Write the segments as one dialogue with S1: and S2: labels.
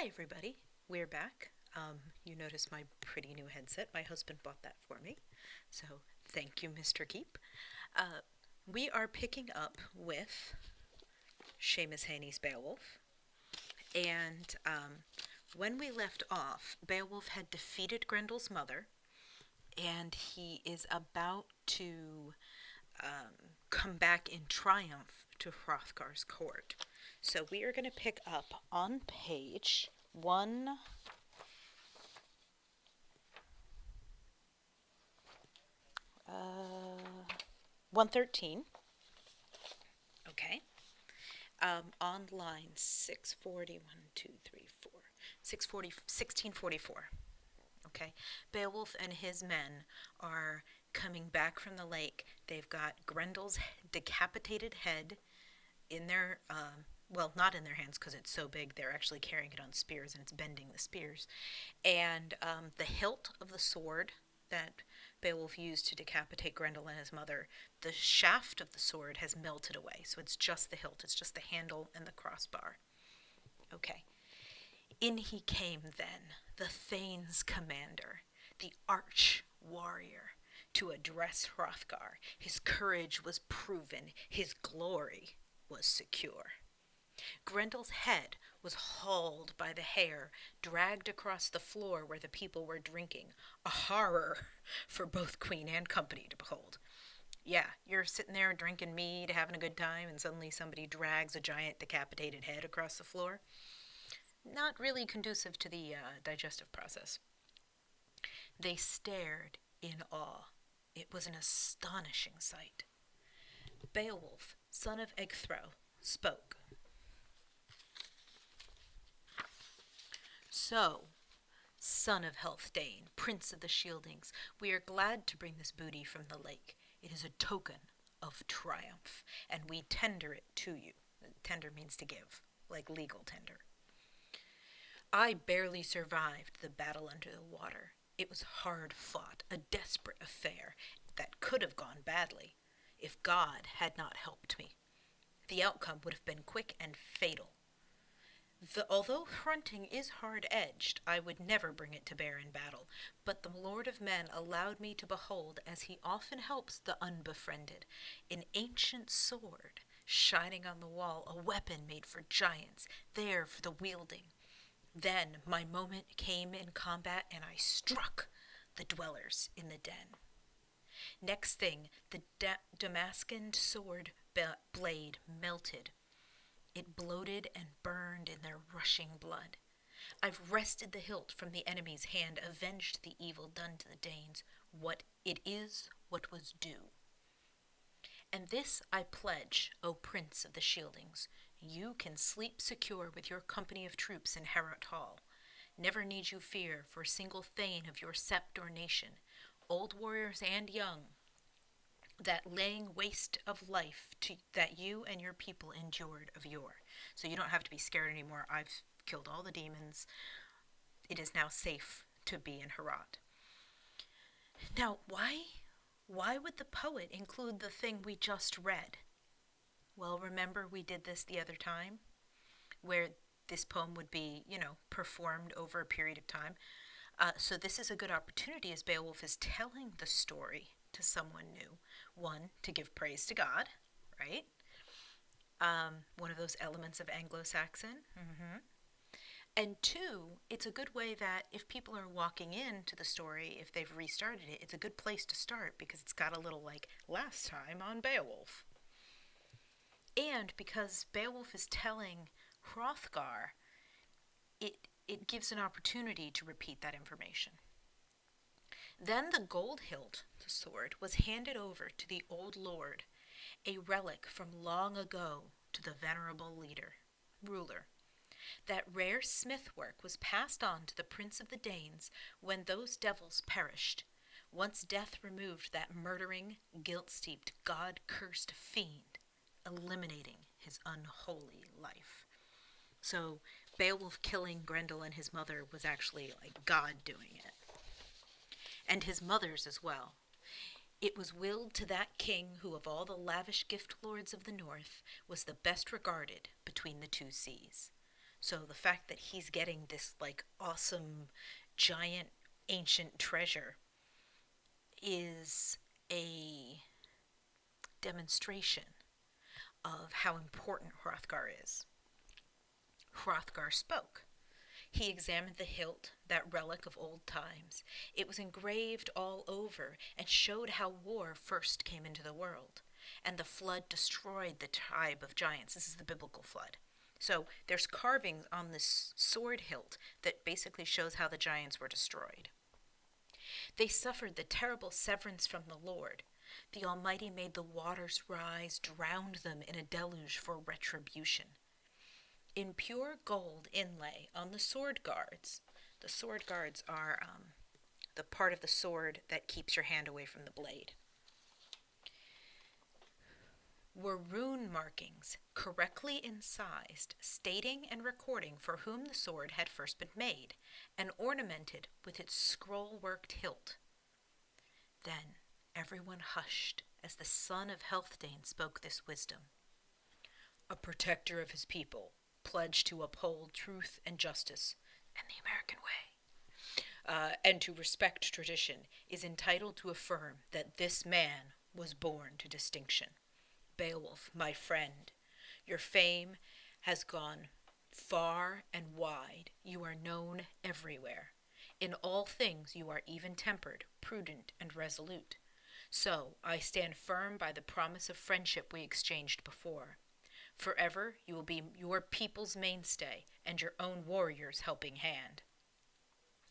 S1: Hi, everybody. We're back. You notice my pretty new headset. My husband bought that for me. So thank you, Mr. Keep. Uh, we are picking up with Seamus Heaney's Beowulf. And when we left off, Beowulf had defeated Grendel's mother, and he is about to come back in triumph to Hrothgar's court. So we are going to pick up on page 113. Okay. On line 640, 640, 1644. Okay. Beowulf and his men are coming back from the lake. They've got Grendel's decapitated head in their, well, not in their hands because it's so big, they're actually carrying it on spears and it's bending the spears. And the hilt of the sword that Beowulf used to decapitate Grendel and his mother, the shaft of the sword has melted away. So it's just the hilt, it's just the handle and the crossbar. Okay. In he came then, the Thane's commander, the arch warrior, to address Hrothgar. His courage was proven, his glory was secure. Grendel's head was hauled by the hair, dragged across the floor where the people were drinking, a horror for both queen and company to behold. Yeah, you're sitting there drinking mead, having a good time, and suddenly somebody drags a giant decapitated head across the floor. Not really conducive to the digestive process. They stared in awe. It was an astonishing sight. Beowulf, son of Ecgthro, spoke. So, son of Healfdene, prince of the Shieldings, we are glad to bring this booty from the lake. It is a token of triumph, and we tender it to you. Tender means to give, like legal tender. I barely survived the battle under the water. It was hard fought, a desperate affair that could have gone badly if God had not helped me. The outcome would have been quick and fatal. Although hunting is hard-edged, I would never bring it to bear in battle, but the Lord of Men allowed me to behold, as he often helps the unbefriended, an ancient sword shining on the wall, a weapon made for giants, there for the wielding. Then my moment came in combat, and I struck the dwellers in the den. Next thing, the Damascened sword blade melted. It bloated and burned in their rushing blood. I've wrested the hilt from the enemy's hand, avenged the evil done to the Danes. What was due. And this I pledge, O Prince of the Shieldings. You can sleep secure with your company of troops in Heorot Hall. Never need you fear for a single thane of your sept or nation, old warriors and young, that laying waste of life that you and your people endured of yore. So you don't have to be scared anymore. I've killed all the demons. It is now safe to be in Heorot. Now, why would the poet include the thing we just read? Well, remember we did this the other time, where this poem would be, performed over a period of time. So this is a good opportunity as Beowulf is telling the story to someone new. One, to give praise to God, right? One of those elements of Anglo-Saxon. Mm-hmm. And two, it's a good way that if people are walking into the story, if they've restarted it, it's a good place to start because it's got a little like, last time on Beowulf. And because Beowulf is telling Hrothgar, it gives an opportunity to repeat that information. Then the gold hilt, the sword, was handed over to the old lord, a relic from long ago to the venerable ruler. That rare smith work was passed on to the prince of the Danes when those devils perished. Once death removed that murdering, guilt-steeped, God-cursed fiend, eliminating his unholy life. So Beowulf killing Grendel and his mother was actually like God doing it. And his mother's as well. It was willed to that king who of all the lavish gift lords of the north was the best regarded between the two seas. So the fact that he's getting this like awesome giant ancient treasure is a demonstration of how important Hrothgar is. Hrothgar spoke. He examined the hilt, that relic of old times. It was engraved all over and showed how war first came into the world. And the flood destroyed the tribe of giants. This is the biblical flood. So there's carvings on this sword hilt that basically shows how the giants were destroyed. They suffered the terrible severance from the Lord. The Almighty made the waters rise, drowned them in a deluge for retribution. In pure gold inlay on the sword guards. The sword guards are the part of the sword that keeps your hand away from the blade. Were rune markings correctly incised, stating and recording for whom the sword had first been made, and ornamented with its scroll-worked hilt. Then everyone hushed as the son of Healfdene spoke this wisdom. A protector of his people, pledged to uphold truth and justice and the American way, and to respect tradition, is entitled to affirm that this man was born to distinction. Beowulf, my friend, your fame has gone far and wide. You are known everywhere. In all things you are even-tempered, prudent, and resolute. So I stand firm by the promise of friendship we exchanged before. Forever you will be your people's mainstay and your own warrior's helping hand.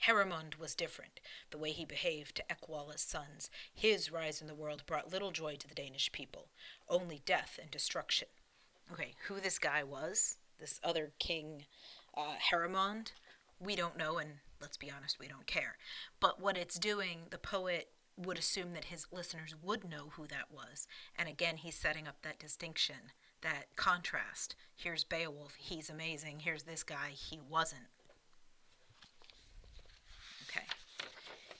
S1: Heremond was different, the way he behaved to Eckwall's sons. His rise in the world brought little joy to the Danish people, only death and destruction. Okay, who this guy was, this other king, Heremond, we don't know, and let's be honest, we don't care. But what it's doing, the poet would assume that his listeners would know who that was. And again, he's setting up that distinction, that contrast. Here's Beowulf, he's amazing. Here's this guy, he wasn't. Okay.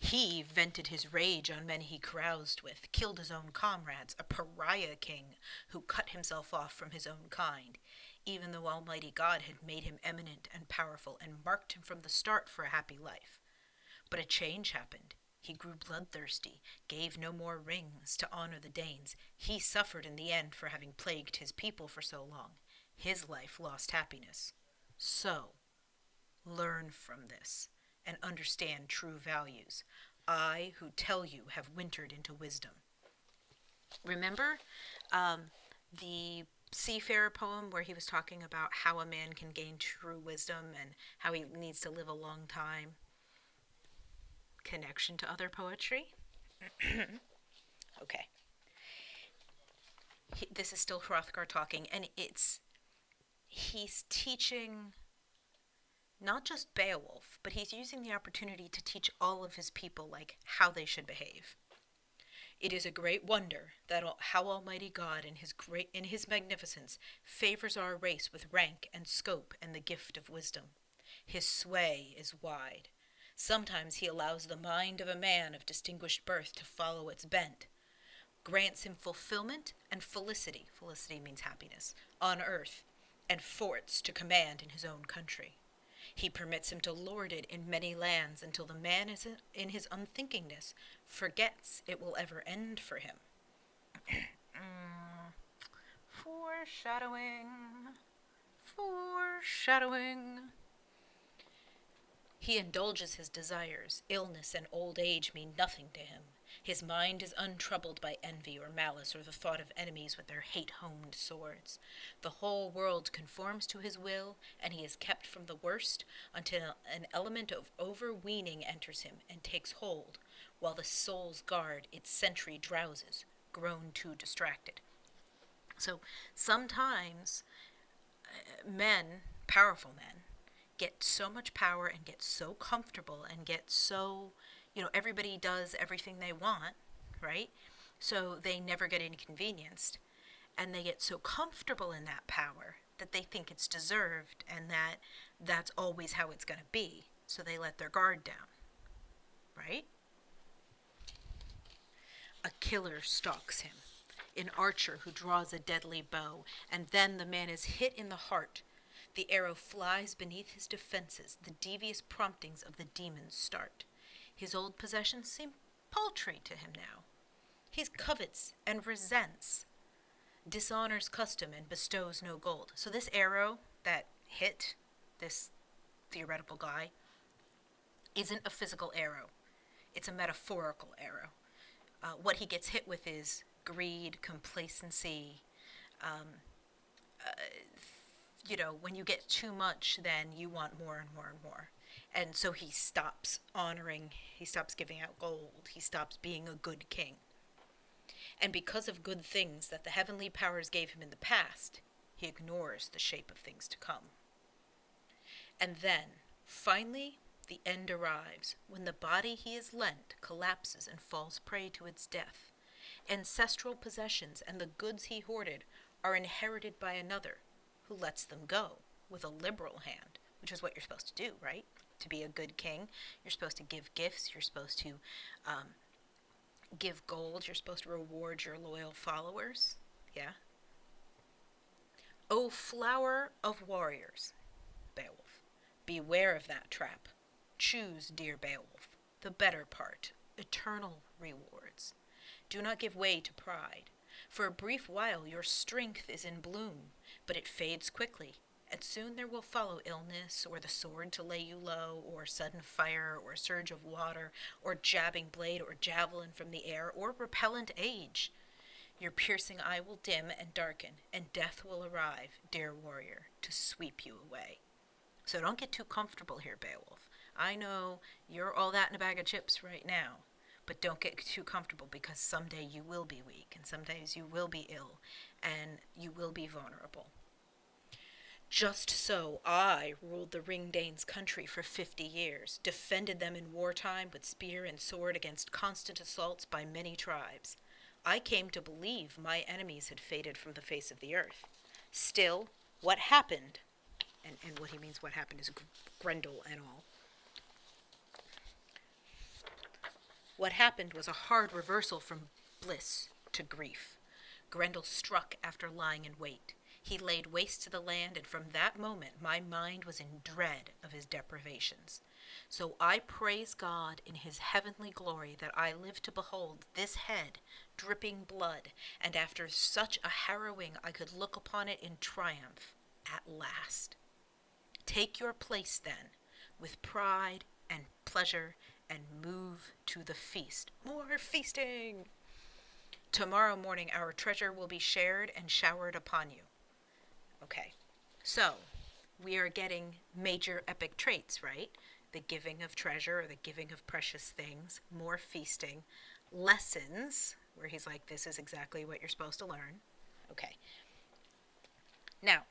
S1: He vented his rage on men he caroused with, killed his own comrades, a pariah king who cut himself off from his own kind, even though Almighty God had made him eminent and powerful and marked him from the start for a happy life. But a change happened. He grew bloodthirsty, gave no more rings to honor the Danes. He suffered in the end for having plagued his people for so long. His life lost happiness. So, learn from this and understand true values. I, who tell you, have wintered into wisdom. Remember the Seafarer poem where he was talking about how a man can gain true wisdom and how he needs to live a long time? Connection to other poetry? Okay. This is still Hrothgar talking, and he's teaching not just Beowulf, but he's using the opportunity to teach all of his people, like, how they should behave. It is a great wonder that how Almighty God in his magnificence favors our race with rank and scope and the gift of wisdom. His sway is wide. Sometimes he allows the mind of a man of distinguished birth to follow its bent, grants him fulfillment and felicity means happiness, on earth, and forts to command in his own country. He permits him to lord it in many lands until the man in his unthinkingness forgets it will ever end for him. Foreshadowing. He indulges his desires. Illness and old age mean nothing to him. His mind is untroubled by envy or malice or the thought of enemies with their hate-honed swords. The whole world conforms to his will, and he is kept from the worst until an element of overweening enters him and takes hold, while the soul's guard, its sentry, drowses, grown too distracted. So sometimes men, powerful men, get so much power and get so comfortable and get so, everybody does everything they want, right? So they never get inconvenienced. And they get so comfortable in that power that they think it's deserved and that that's always how it's going to be. So they let their guard down, right? A killer stalks him, an archer who draws a deadly bow, and then the man is hit in the heart. The arrow flies beneath his defenses. The devious promptings of the demons start. His old possessions seem paltry to him now. He covets and resents, dishonors custom and bestows no gold. So this arrow that hit this theoretical guy isn't a physical arrow. It's a metaphorical arrow. What he gets hit with is greed, complacency. When you get too much, then you want more and more and more. And so he stops honoring, he stops giving out gold, he stops being a good king. And because of good things that the heavenly powers gave him in the past, he ignores the shape of things to come. And then, finally, the end arrives, when the body he is lent collapses and falls prey to its death. Ancestral possessions and the goods he hoarded are inherited by another, who lets them go with a liberal hand, which is what you're supposed to do, right? To be a good king, you're supposed to give gifts, you're supposed to give gold, you're supposed to reward your loyal followers. Yeah? O flower of warriors, Beowulf, beware of that trap. Choose, dear Beowulf, the better part, eternal rewards. Do not give way to pride. For a brief while your strength is in bloom, but it fades quickly, and soon there will follow illness, or the sword to lay you low, or sudden fire, or surge of water, or jabbing blade, or javelin from the air, or repellent age. Your piercing eye will dim and darken, and death will arrive, dear warrior, to sweep you away. So don't get too comfortable here, Beowulf. I know you're all that in a bag of chips right now, but don't get too comfortable, because someday you will be weak, and some days you will be ill, and you will be vulnerable. Just so I ruled the Ring-Danes' country for 50 years, defended them in wartime with spear and sword against constant assaults by many tribes. I came to believe my enemies had faded from the face of the earth. Still, what happened, and what he means what happened is Grendel and all, what happened was a hard reversal from bliss to grief. Grendel struck after lying in wait. He laid waste to the land, and from that moment my mind was in dread of his deprivations. So I praise God in his heavenly glory that I live to behold this head dripping blood, and after such a harrowing I could look upon it in triumph at last. Take your place, then, with pride and pleasure, and move to the feast. More feasting! Tomorrow morning our treasure will be shared and showered upon you. Okay, so we are getting major epic traits, right? The giving of treasure, or the giving of precious things, more feasting, lessons, where he's like, this is exactly what you're supposed to learn. Okay. Now,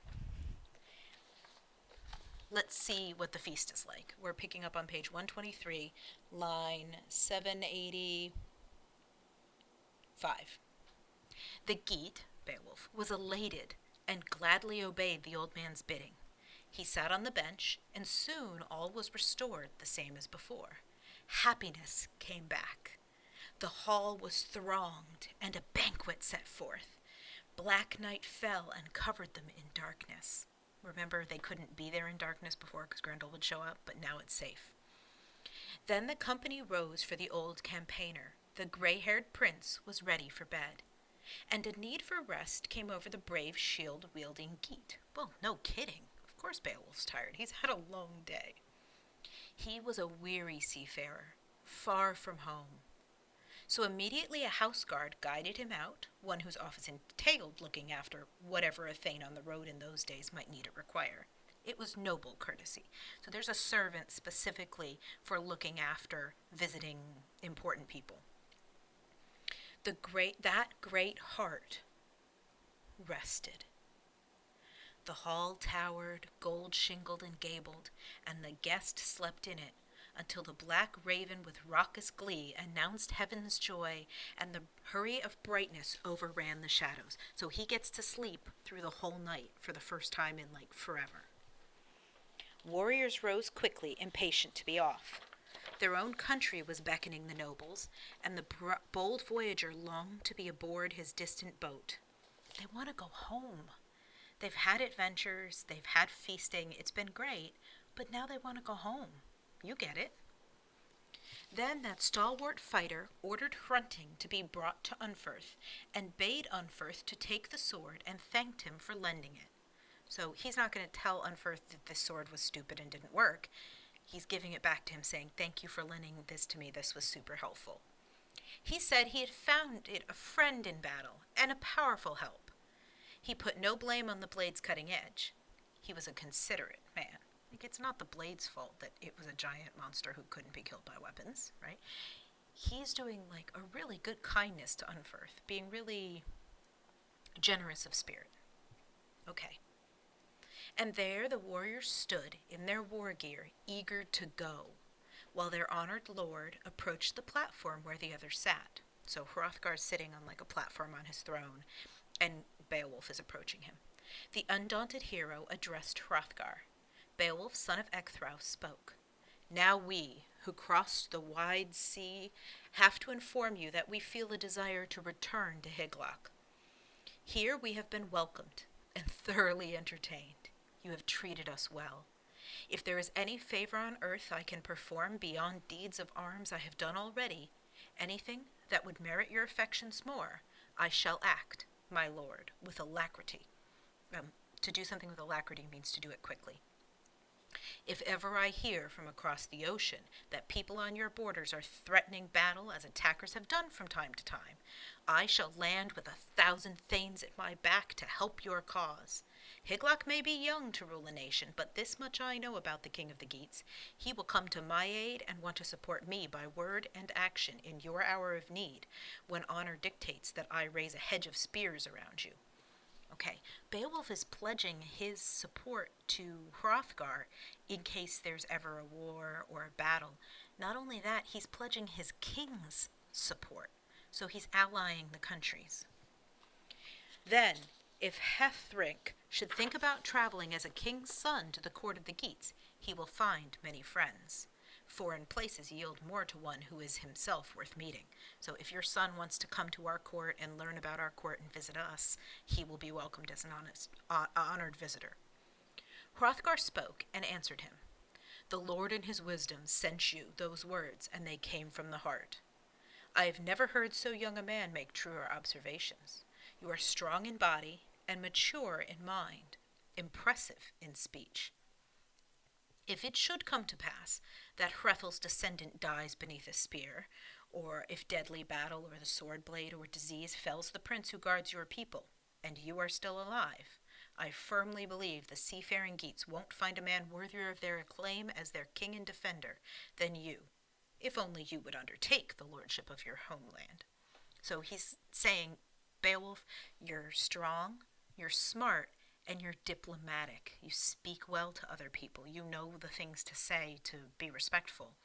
S1: let's see what the feast is like. We're picking up on page 123, line 785. The Geat, Beowulf, was elated and gladly obeyed the old man's bidding. He sat on the bench, and soon all was restored the same as before. Happiness came back. The hall was thronged, and a banquet set forth. Black night fell and covered them in darkness. Remember, they couldn't be there in darkness before because Grendel would show up, but now it's safe. Then the company rose for the old campaigner. The gray-haired prince was ready for bed, and a need for rest came over the brave shield-wielding Geat. Well, no kidding. Of course Beowulf's tired. He's had a long day. He was a weary seafarer, far from home. So immediately a house guard guided him out, one whose office entailed looking after whatever a thane on the road in those days might need or require. It was noble courtesy. So there's a servant specifically for looking after visiting important people. That great heart rested. The hall towered, gold-shingled and gabled, and the guest slept in it, until the black raven with raucous glee announced heaven's joy, and the hurry of brightness overran the shadows. So he gets to sleep through the whole night for the first time in forever. Warriors rose quickly, impatient to be off. Their own country was beckoning the nobles, and the bold voyager longed to be aboard his distant boat. They want to go home. They've had adventures, they've had feasting, it's been great, but now they want to go home. You get it. Then that stalwart fighter ordered Hrunting to be brought to Unferth, and bade Unferth to take the sword and thanked him for lending it. So he's not going to tell Unferth that this sword was stupid and didn't work. He's giving it back to him, saying, "Thank you for lending this to me. This was super helpful." He said he had found it a friend in battle and a powerful help. He put no blame on the blade's cutting edge. He was a considerate man. Like, it's not the blade's fault that it was a giant monster who couldn't be killed by weapons, right? He's doing like a really good kindness to Unferth, being really generous of spirit. Okay. And there the warriors stood in their war gear, eager to go, while their honored lord approached the platform where the others sat. So Hrothgar's sitting on like a platform on his throne, and Beowulf is approaching him. The undaunted hero addressed Hrothgar. Beowulf, son of Ecgthraus, spoke. "Now we, who crossed the wide sea, have to inform you that we feel a desire to return to Higlock. Here we have been welcomed and thoroughly entertained. You have treated us well. If there is any favor on earth I can perform beyond deeds of arms I have done already, anything that would merit your affections more, I shall act, my lord, with alacrity." To do something with alacrity means to do it quickly. "If ever I hear from across the ocean that people on your borders are threatening battle as attackers have done from time to time, I shall land with 1,000 thanes at my back to help your cause. Higlock may be young to rule a nation, but this much I know about the King of the Geats. He will come to my aid and want to support me by word and action in your hour of need, when honor dictates that I raise a hedge of spears around you." Okay, Beowulf is pledging his support to Hrothgar in case there's ever a war or a battle. Not only that, he's pledging his king's support. So he's allying the countries. Then, if Hrethric should think about traveling as a king's son to the court of the Geats, he will find many friends. Foreign places yield more to one who is himself worth meeting. So if your son wants to come to our court and learn about our court and visit us, he will be welcomed as an honored visitor. Hrothgar spoke and answered him. "The Lord in his wisdom sent you those words, and they came from the heart. I have never heard so young a man make truer observations. You are strong in body and mature in mind, impressive in speech. If it should come to pass that Hrethel's descendant dies beneath a spear, or if deadly battle or the sword blade or disease fells the prince who guards your people, and you are still alive, I firmly believe the seafaring Geats won't find a man worthier of their acclaim as their king and defender than you, if only you would undertake the lordship of your homeland." So he's saying, Beowulf, you're strong, you're smart, and you're diplomatic. You speak well to other people. You know the things to say to be respectful.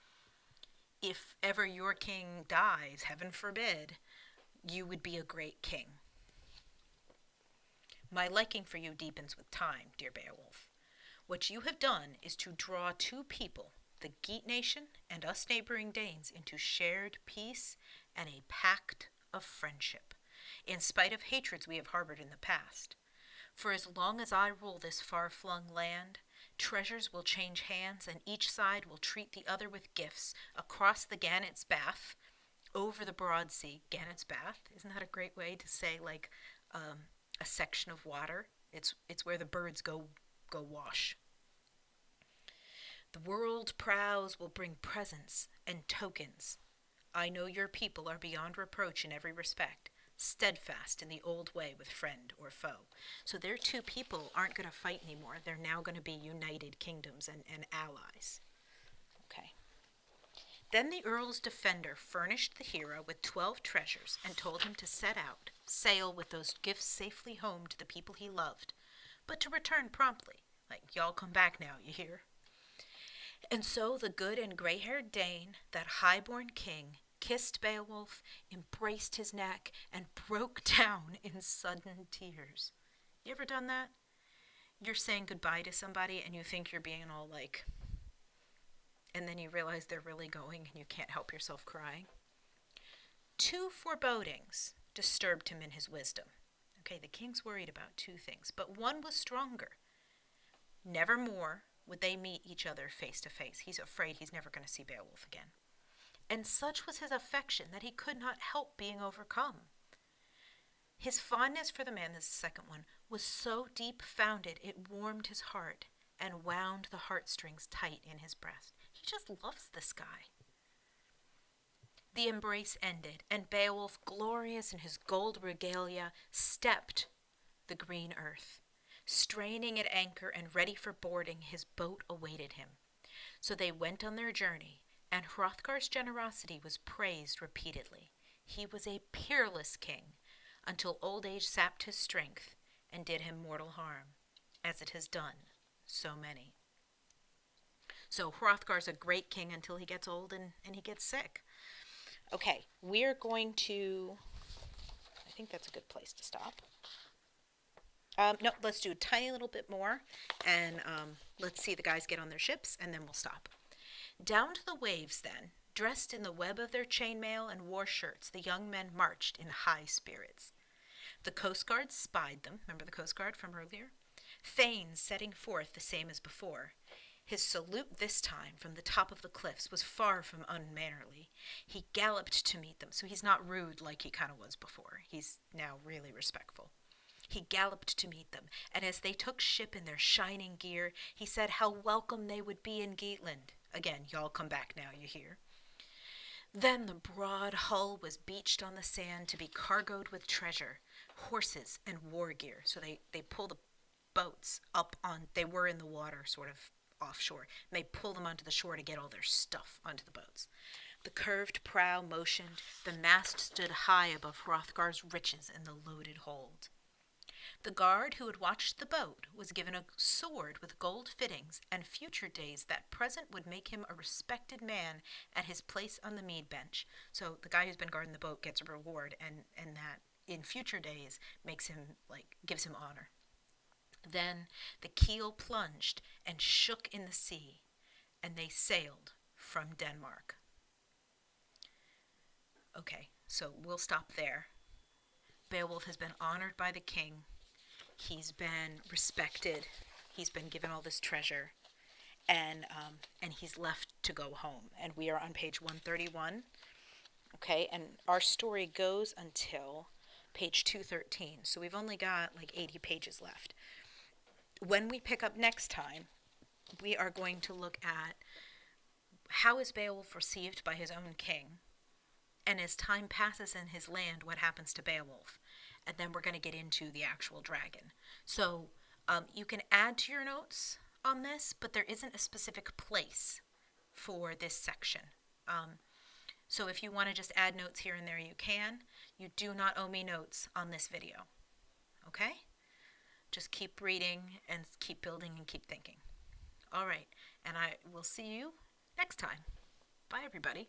S1: If ever your king dies, heaven forbid, you would be a great king. My liking for you deepens with time, dear Beowulf. What you have done is to draw two people, the Geat nation and us neighboring Danes, into shared peace and a pact of friendship, in spite of hatreds we have harbored in the past. For as long as I rule this far-flung land, treasures will change hands, and each side will treat the other with gifts across the Gannet's Bath, over the broad sea. Gannet's Bath, isn't that a great way to say like a section of water? It's where the birds go wash. The world prows will bring presents and tokens. I know your people are beyond reproach in every respect, steadfast in the old way with friend or foe. So their two people aren't going to fight anymore. They're now going to be united kingdoms and allies. Okay. Then the earl's defender furnished the hero with 12 treasures and told him to set out, sail with those gifts safely home to the people he loved, but to return promptly. Like, y'all come back now, you hear? And so the good and gray-haired Dane, that high-born king, kissed Beowulf, embraced his neck, and broke down in sudden tears. You ever done that? You're saying goodbye to somebody and you think you're being all like, and then you realize they're really going and you can't help yourself crying. Two forebodings disturbed him in his wisdom. Okay, the king's worried about two things, but one was stronger. Nevermore would they meet each other face to face. He's afraid he's never going to see Beowulf again. And such was his affection that he could not help being overcome. His fondness for the man, this is the second one, was so deep founded it warmed his heart and wound the heartstrings tight in his breast. He just loves this guy. The embrace ended, and Beowulf, glorious in his gold regalia, stepped the green earth. Straining at anchor and ready for boarding, his boat awaited him. So they went on their journey, and Hrothgar's generosity was praised repeatedly. He was a peerless king, until old age sapped his strength and did him mortal harm, as it has done so many. So Hrothgar's a great king until he gets old and he gets sick. Okay, we're going to, I think that's a good place to stop. No, let's do a tiny little bit more, and let's see the guys get on their ships, and then we'll stop. Down to the waves, then, dressed in the web of their chainmail and war shirts, the young men marched in high spirits. The Coast Guard spied them. Remember the Coast Guard from earlier? Thanes setting forth the same as before. His salute this time from the top of the cliffs was far from unmannerly. He galloped to meet them, so he's not rude like he kind of was before. He's now really respectful. He galloped to meet them, and as they took ship in their shining gear, he said how welcome they would be in Geatland. Again, y'all come back now, you hear. Then the broad hull was beached on the sand to be cargoed with treasure, horses, and war gear. So they pull the boats up on, they were in the water sort of offshore, and they pull them onto the shore to get all their stuff onto the boats. The curved prow motioned, the mast stood high above Hrothgar's riches in the loaded hold. The guard who had watched the boat was given a sword with gold fittings, and future days that present would make him a respected man at his place on the mead bench. So the guy who's been guarding the boat gets a reward, and that in future days makes him, gives him honor. Then the keel plunged and shook in the sea, and they sailed from Denmark. Okay, so we'll stop there. Beowulf has been honored by the king. He's been respected. He's been given all this treasure, and he's left to go home. And we are on page 131. Okay, and our story goes until page 213. So we've only got 80 pages left. When we pick up next time, we are going to look at how is Beowulf received by his own king, and as time passes in his land, what happens to Beowulf. And then we're going to get into the actual dragon. So you can add to your notes on this, but there isn't a specific place for this section. So if you want to just add notes here and there, you can. You do not owe me notes on this video. Okay? Just keep reading and keep building and keep thinking. All right, and I will see you next time. Bye, everybody.